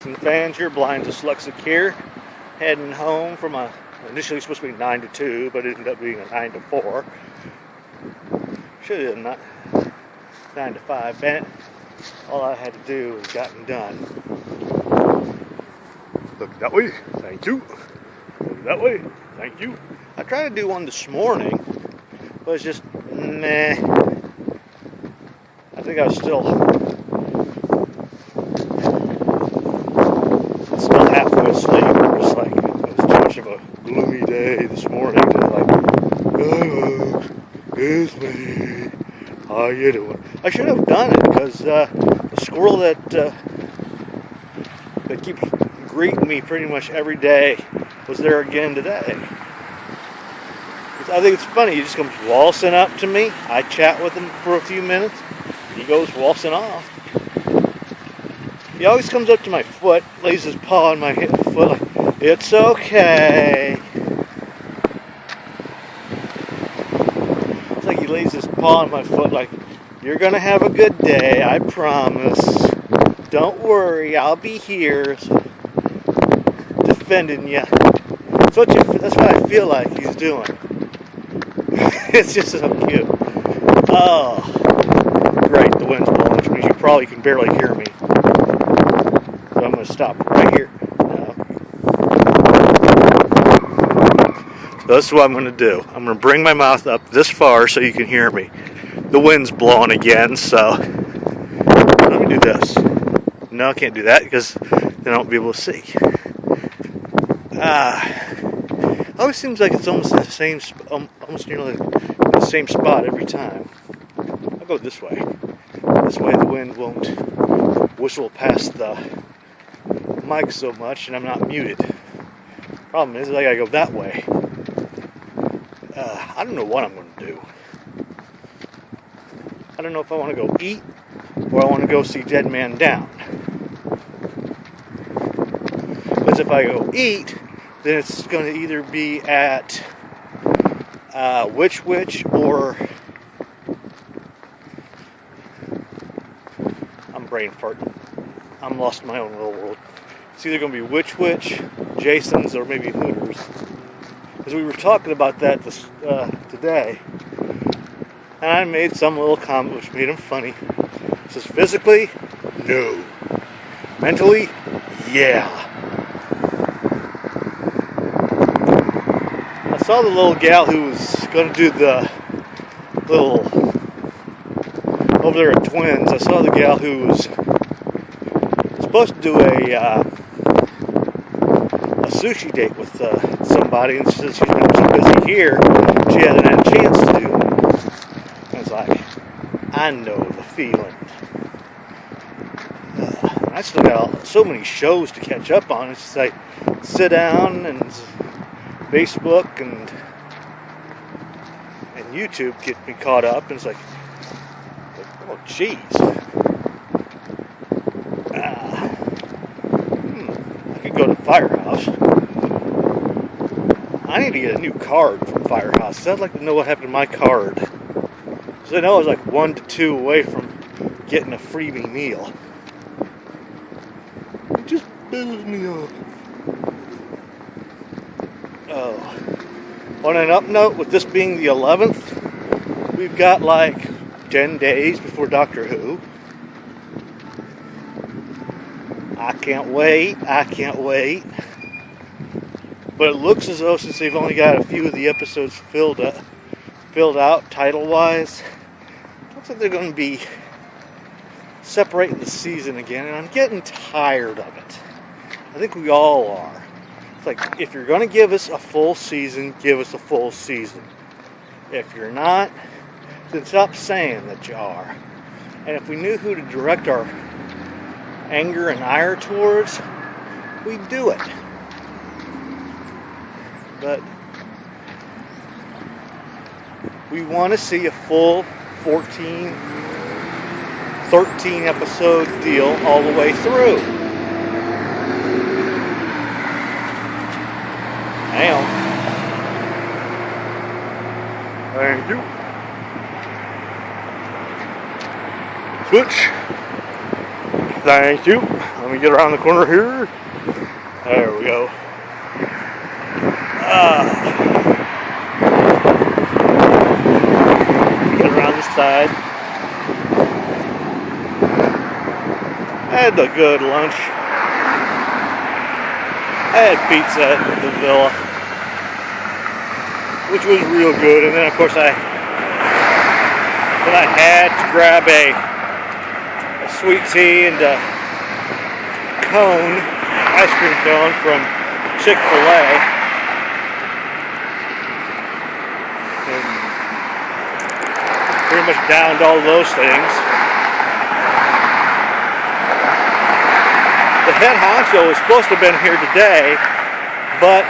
Fans, you're blind dyslexic here, heading home from initially supposed to be 9 to 2, but it ended up being a 9 to 4. Should have not 9 to 5. Bennett, all I had to do was gotten done. Look that way, thank you. Look that way, thank you. I tried to do one this morning, but it's just meh. I think I was still halfway asleep. Just like it was too much of a gloomy day this morning. Oh, it's me. How you doing? I should have done it because the squirrel that keeps greeting me pretty much every day was there again today. I think it's funny. He just comes waltzing up to me. I chat with him for a few minutes. He goes waltzing off. He always comes up to my foot, lays his paw on my foot like, it's okay. It's like he lays his paw on my foot like, you're going to have a good day, I promise. Don't worry, I'll be here defending you. That's what I feel like he's doing. It's just so cute. Oh, great, the wind's blowing, which means you probably can barely hear me. So I'm going to stop right here. So this is what I'm going to do. I'm going to bring my mouth up this far so you can hear me. The wind's blowing again, so let me do this. No, I can't do that because then I won't be able to see. It always seems like it's almost the same, almost nearly the same spot every time. I'll go this way. This way the wind won't whistle past the mic so much, and I'm not muted. Problem is, I gotta go that way. I don't know what I'm gonna do. I don't know if I want to go eat or I want to go see Dead Man Down. Because if I go eat, then it's going to either be at Witch or I'm brain farting. I'm lost in my own little world. It's either going to be Witch, Jason's, or maybe Hooters. Because we were talking about that today. And I made some little comment which made him funny. It says, physically, no. Mentally, yeah. I saw the little gal who was going to do the little, over there at Twins, I saw the gal who was supposed to do a sushi date with somebody, and since she's been so busy here, she hasn't had a chance to do it. I was like, I know the feeling. I still got so many shows to catch up on. It's just like sit down and Facebook and YouTube get me caught up, and it's like oh jeez. I could go to Firehouse. I need to get a new card from Firehouse. I'd like to know what happened to my card. Because I know I was like 1 to 2 away from getting a freebie meal. It just builds me up. Oh. On an up note, with this being the 11th, we've got like 10 days before Doctor Who. I can't wait. But it looks as though, since they've only got a few of the episodes filled out title-wise, it looks like they're going to be separating the season again, and I'm getting tired of it. I think we all are. It's like, if you're going to give us a full season, give us a full season. If you're not, then stop saying that you are. And if we knew who to direct our anger and ire towards, we'd do it. But we want to see a full 13 episode deal all the way through. Hang on. Thank you. Switch. Thank you. Let me get around the corner here. There we go. Get around the side. I had a good lunch. I had pizza at the villa, which was real good. And then, of course, I had to grab a sweet tea and a cone, ice cream cone from Chick-fil-A. And pretty much downed all those things. The head honcho was supposed to have been here today, but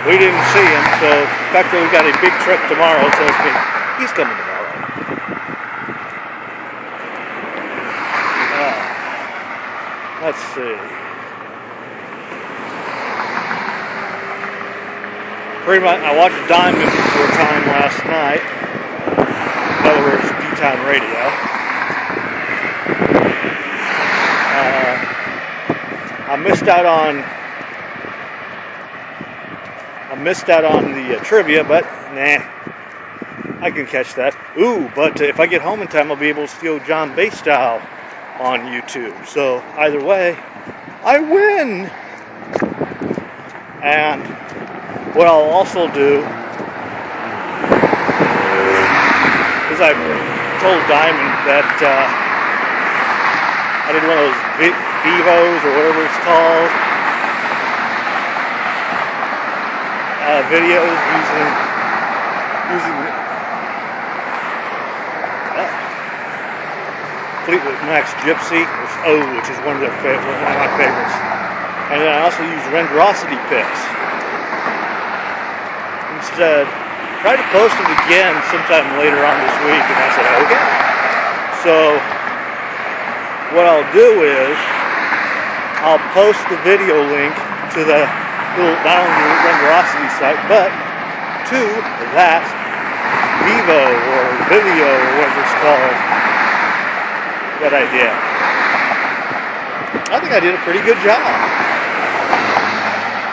we didn't see him, so the fact that we got a big trip tomorrow tells me he's coming tomorrow. Let's see. Pretty much, I watched Diamond for a time last night. In other words, D-Time Radio. I missed out on the trivia, but nah, I can catch that. Ooh, but if I get home in time, I'll be able to steal John Baystyle on YouTube. So either way, I win. And what I'll also do is I told Diamond that I did one of those Vivos or whatever it's called videos using Fleetwood Mac's Gypsy, which is one of my favorites. And then I also use Renderosity picks. Instead, try to post it again sometime later on this week, and I said, okay. So what I'll do is I'll post the video link to the little, not only the Renderosity site, but to that Vivo or Video or whatever it's called that I did. I think I did a pretty good job.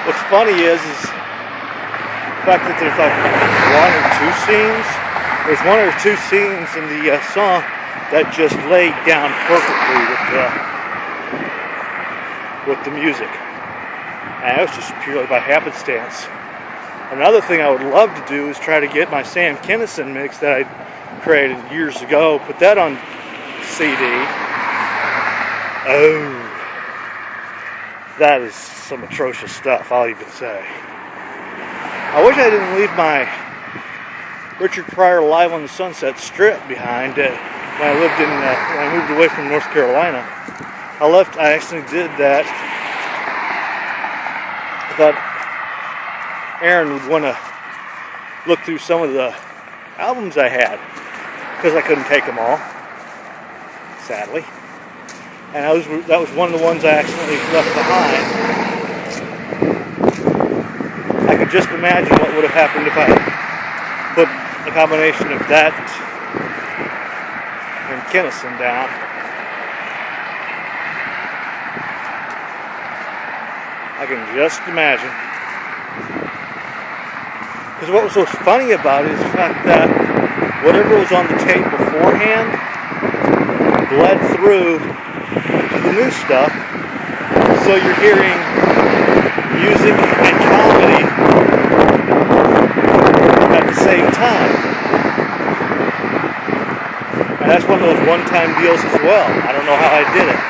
What's funny is the fact that there's like one or two scenes. There's one or two scenes in the song that just laid down perfectly with the music. And it was just purely by happenstance. Another thing I would love to do is try to get my Sam Kinison mix that I created years ago, put that on CD. Oh, that is some atrocious stuff, I'll even say. I wish I didn't leave my Richard Pryor Live on the Sunset Strip behind when I moved away from North Carolina. I actually did that. I thought Aaron would want to look through some of the albums I had, because I couldn't take them all, sadly. And that was one of the ones I accidentally left behind. I could just imagine what would have happened if I put a combination of that and Kinison down. I can just imagine. Because what was so funny about it is the fact that whatever was on the tape beforehand bled through to the new stuff. So you're hearing music and comedy at the same time. And that's one of those one-time deals as well. I don't know how I did it.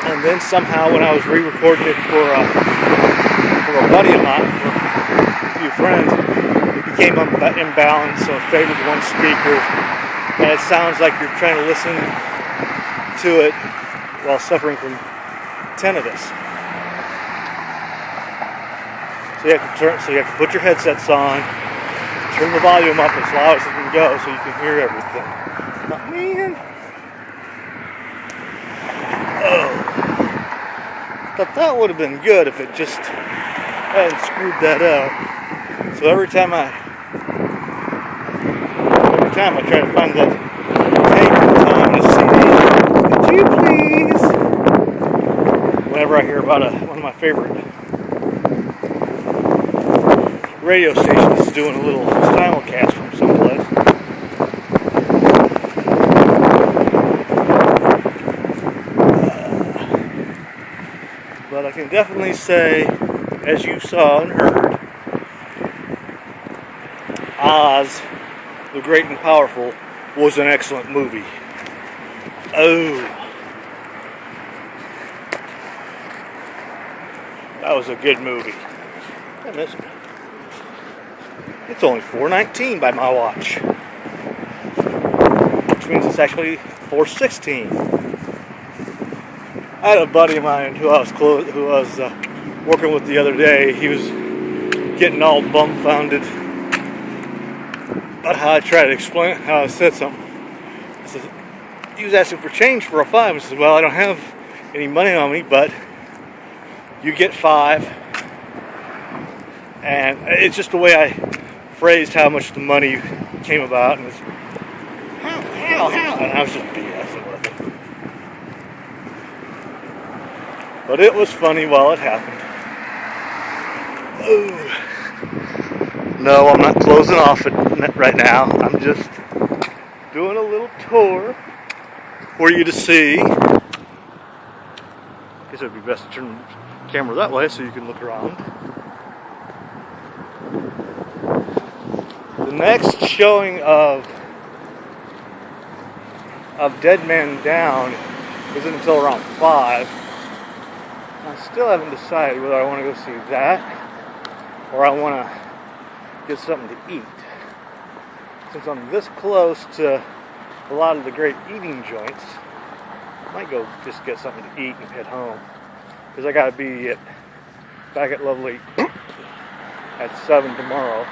And then somehow when I was re-recording it for a buddy of mine, for a few friends, it became imbalanced, so it favored one speaker, and it sounds like you're trying to listen to it while suffering from tinnitus. So you have to put your headsets on, turn the volume up as loud as it can go so you can hear everything. Oh, man. Oh. Thought that would have been good if it just hadn't screwed that up. So every time I try to find that tape on the CD, Would you please? Whenever I hear about one of my favorite radio stations doing a little simulcast from someplace. But I can definitely say, as you saw and heard, Oz, the Great and Powerful, was an excellent movie. Oh, that was a good movie. I miss it. It's only 4:19 by my watch, which means it's actually 4:16. I had a buddy of mine who I was working with the other day. He was getting all bumfounded about how I tried to explain how I said something. I said, he was asking for change for a 5. I said, well, I don't have any money on me, but you get 5. And it's just the way I phrased how much the money came about. And it's, how? And I was just BSing with it. But it was funny while it happened. Oh. No, I'm not closing off it right now. I'm just doing a little tour for you to see. I guess it would be best to turn the camera that way so you can look around. The next showing of Dead Man Down isn't until around 5. I still haven't decided whether I want to go see that or I want to get something to eat. Since I'm this close to a lot of the great eating joints, I might go just get something to eat and head home. Because I gotta be back at Lovely at 7 tomorrow.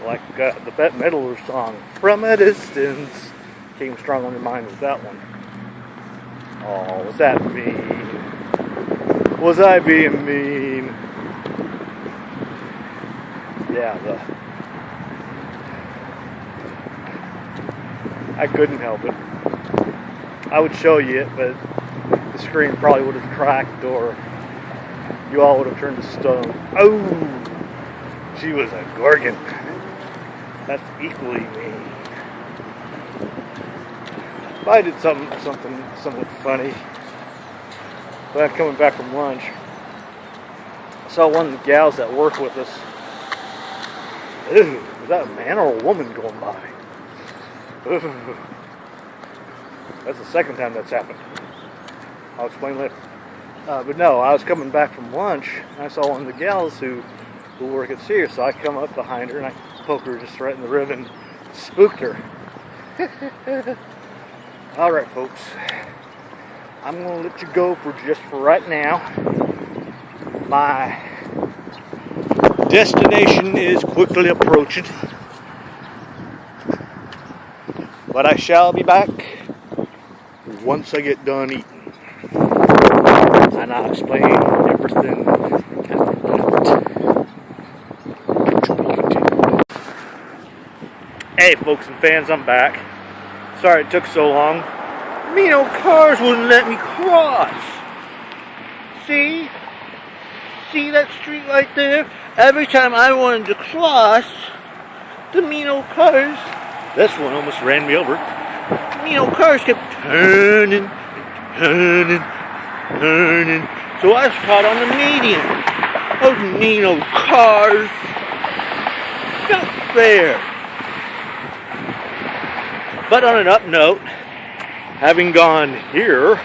Like the Bette Midler song, From a Distance, came strong on your mind with that one. Oh, was that mean? Was I being mean? Yeah, I couldn't help it. I would show you it, but the screen probably would have cracked or you all would have turned to stone. Oh, she was a gorgon. That's equally mean. If I did something somewhat funny, but I'm coming back from lunch, I saw one of the gals that worked with us. Ew, was that a man or a woman going by? Ew. That's the second time that's happened. I'll explain later. But no, I was coming back from lunch, and I saw one of the gals who work at Sears, so I come up behind her, and I poke her just right in the rib and spooked her. Alright, folks. I'm going to let you go for right now. My destination is quickly approaching. But I shall be back once I get done eating. And I'll explain everything after that. Hey folks and fans, I'm back. Sorry it took so long. Mean old cars wouldn't let me cross. See? See that street right there? Every time I wanted to cross, the mean old cars, this one almost ran me over. The mean old cars kept turning. So I was caught on the median. Those mean old cars. Not fair. But on an up note, having gone here,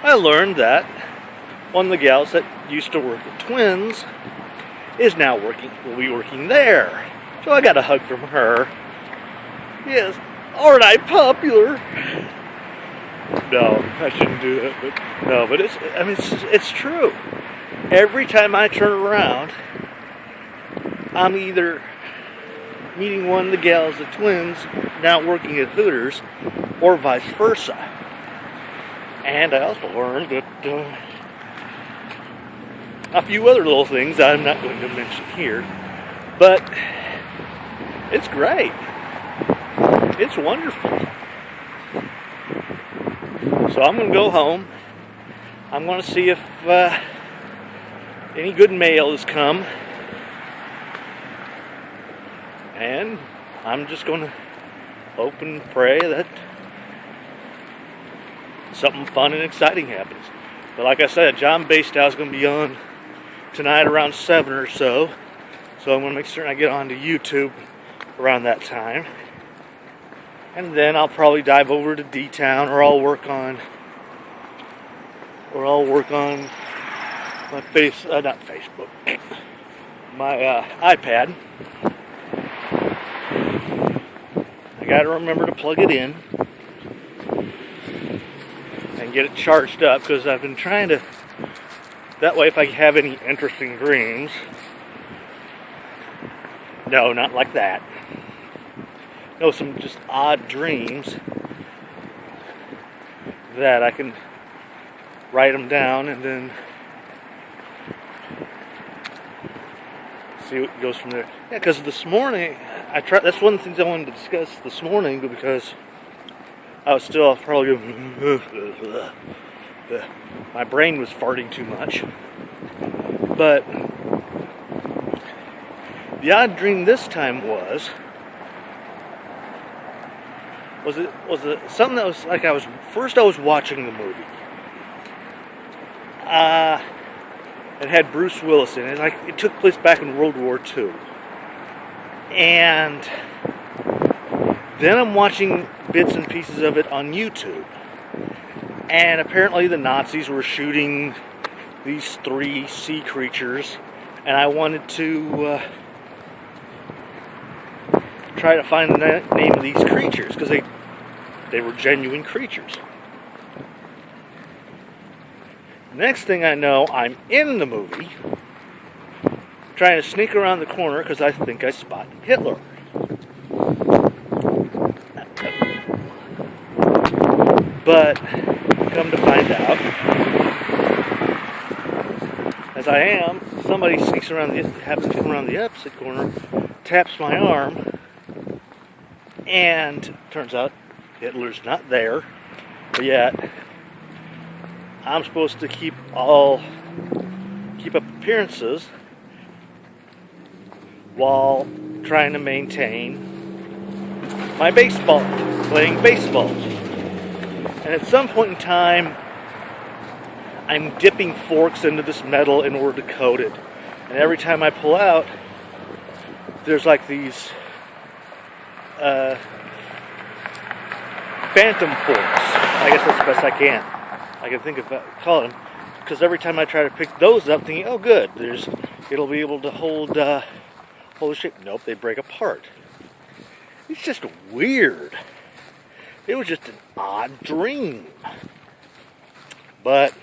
I learned that one of the gals that used to work at Twins will be working there. So I got a hug from her. Yes, aren't I popular? No, I shouldn't do that. But no, but it's true. Every time I turn around, I'm either meeting one of the gals, the twins, now working at Hooters, or vice versa. And I also learned that a few other little things I'm not going to mention here, but it's great. It's wonderful. So I'm going to go home. I'm going to see if any good mail has come. And I'm just going to hope and pray that something fun and exciting happens. But like I said, John Bastow is going to be on tonight around 7 or so. So I'm going to make certain I get onto YouTube around that time. And then I'll probably dive over to D-Town, or I'll work on my not Facebook, my iPad. I gotta remember to plug it in and get it charged up, because I've been trying to, that way if I have any interesting dreams, no, not like that, no, some just odd dreams, that I can write them down and then see what goes from there. Yeah, because this morning, that's one of the things I wanted to discuss this morning, because I was still probably my brain was farting too much. But the odd dream this time was it something that was like I was watching the movie. It had Bruce Willis in it. It took place back in World War II. And then I'm watching bits and pieces of it on YouTube. And apparently the Nazis were shooting these 3 sea creatures. And I wanted to try to find the name of these creatures, because they were genuine creatures. Next thing I know, I'm in the movie, trying to sneak around the corner because I think I spot Hitler. But come to find out, as I am, somebody happens to come around the opposite corner, taps my arm, and turns out Hitler's not there, but yet I'm supposed to keep up appearances while trying to maintain my playing baseball. And at some point in time, I'm dipping forks into this metal in order to coat it. And every time I pull out, there's like these phantom forks. I guess that's the best I can think of calling them, because every time I try to pick those up, thinking, oh good, it'll be able to hold the shape. Nope, they break apart. It's just weird. It was just an odd dream. But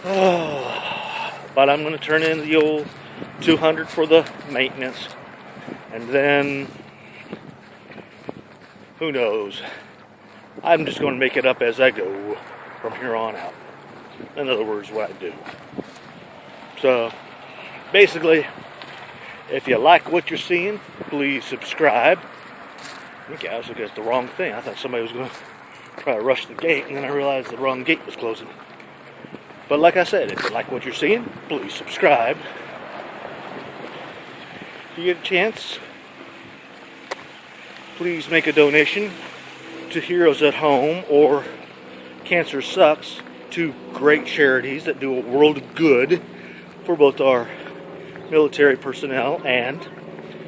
I'm going to turn in the old 200 for the maintenance, and then who knows? I'm just going to make it up as I go from here on out. In other words, what I do. So, basically, if you like what you're seeing, please subscribe. Okay, I was looking at the wrong thing. I thought somebody was going to try to rush the gate, and then I realized the wrong gate was closing. But like I said, if you like what you're seeing, please subscribe. If you get a chance, please make a donation to Heroes at Home or Cancer Sucks, 2 great charities that do a world of good for both our military personnel and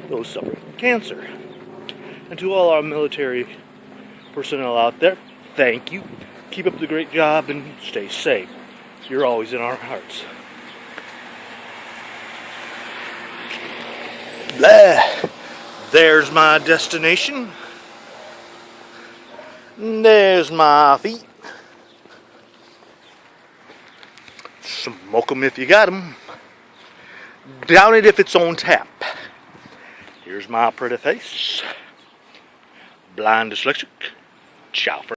those suffering from cancer. And to all our military personnel out there, thank you. Keep up the great job and stay safe. You're always in our hearts. Blah. There's my destination. There's my feet. Smoke 'em if you got 'em. Down it if it's on tap. Here's my pretty face. Blind dyslexic. Ciao for